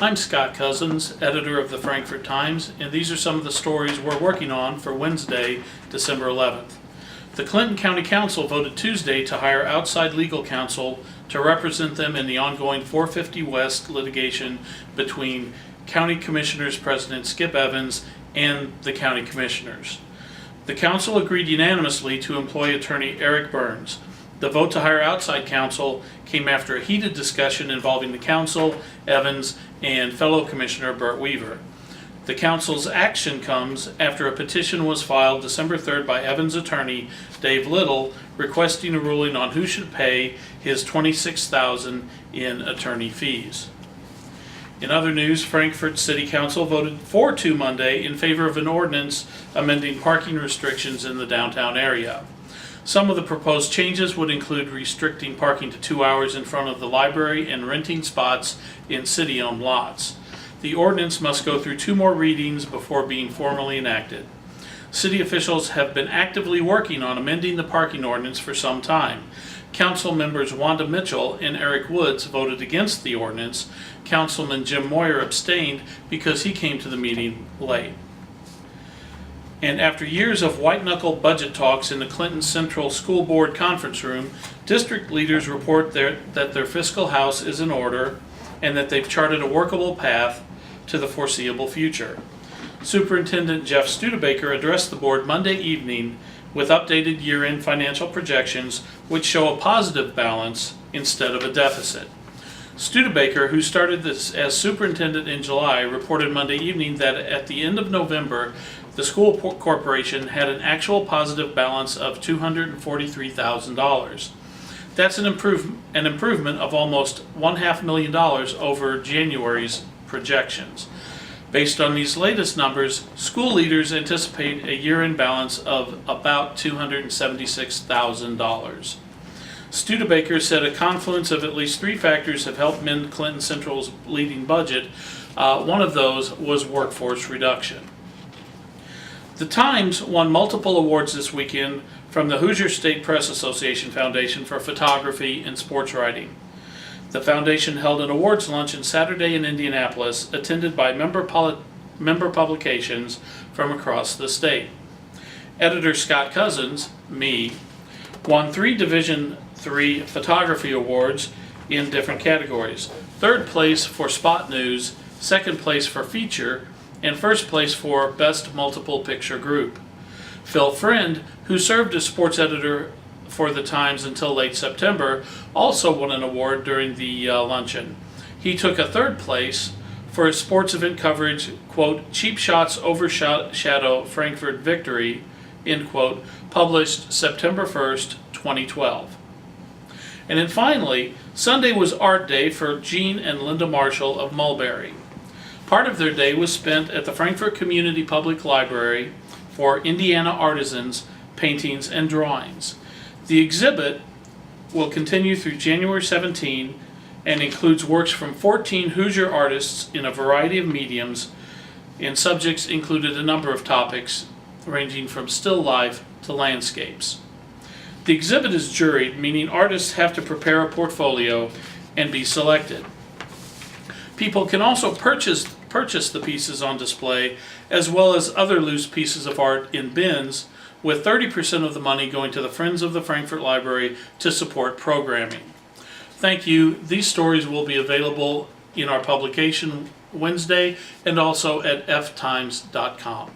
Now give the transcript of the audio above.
I'm Scott Cousins, editor of the Frankfort Times, and these are some of the stories we're working on for Wednesday, December 11th. The Clinton County Council voted Tuesday to hire outside legal counsel to represent them in the ongoing 450 West litigation between County Commissioners President Skip Evans and the County Commissioners. The council agreed unanimously to employ attorney Eric Burns. The vote to hire outside counsel came after a heated discussion involving the council, Evans, and fellow Commissioner Burt Weaver. The council's action comes after a petition was filed December 3rd by Evans' attorney, Dave Little, requesting a ruling on who should pay his $26,000 in attorney fees. In other news, Frankfort City Council voted 4-2 Monday in favor of an ordinance amending parking restrictions in the downtown area. Some of the proposed changes would include restricting parking to 2 hours in front of the library and renting spots in city-owned lots. The ordinance must go through 2 more readings before being formally enacted. City officials have been actively working on amending the parking ordinance for some time. Council members Wanda Mitchell and Eric Woods voted against the ordinance. Councilman Jim Moyer abstained because he came to the meeting late. And after years of white-knuckle budget talks in the Clinton Central School Board conference room, district leaders report that their fiscal house is in order and that they've charted a workable path to the foreseeable future. Superintendent Jeff Studebaker addressed the board Monday evening with updated year-end financial projections which show a positive balance instead of a deficit. Studebaker, who started this as superintendent in July, reported Monday evening that at the end of November, the school corporation had an actual positive balance of $243,000. That's an improvement of almost $500,000 over January's projections. Based on these latest numbers, school leaders anticipate a year-end balance of about $276,000. Studebaker said a confluence of at least 3 factors have helped mend Clinton Central's leading budget. One of those was workforce reduction. The Times won multiple awards this weekend from the Hoosier State Press Association Foundation for photography and sports writing. The foundation held an awards luncheon Saturday in Indianapolis, attended by member publications from across the state. Editor Scott Cousins, me, won 3 Division III photography awards in different categories. 3rd place for Spot News, 2nd place for Feature, and 1st place for Best Multiple Picture Group. Phil Friend, who served as sports editor for the Times until late September, also won an award during the luncheon. He took a 3rd place for his sports event coverage, quote, "Cheap Shots Overshadow Frankfort Victory," end quote, published September 1st, 2012. And then finally, Sunday was Art Day for Gene and Linda Marshall of Mulberry. Part of their day was spent at the Frankfort Community Public Library for Indiana artisans, paintings, and drawings. The exhibit will continue through January 17 and includes works from 14 Hoosier artists in a variety of mediums, and subjects included a number of topics ranging from still life to landscapes. The exhibit is juried, meaning artists have to prepare a portfolio and be selected. People can also purchase the pieces on display, as well as other loose pieces of art in bins, with 30% of the money going to the Friends of the Frankfort Library to support programming. Thank you. These stories will be available in our publication Wednesday and also at ftimes.com.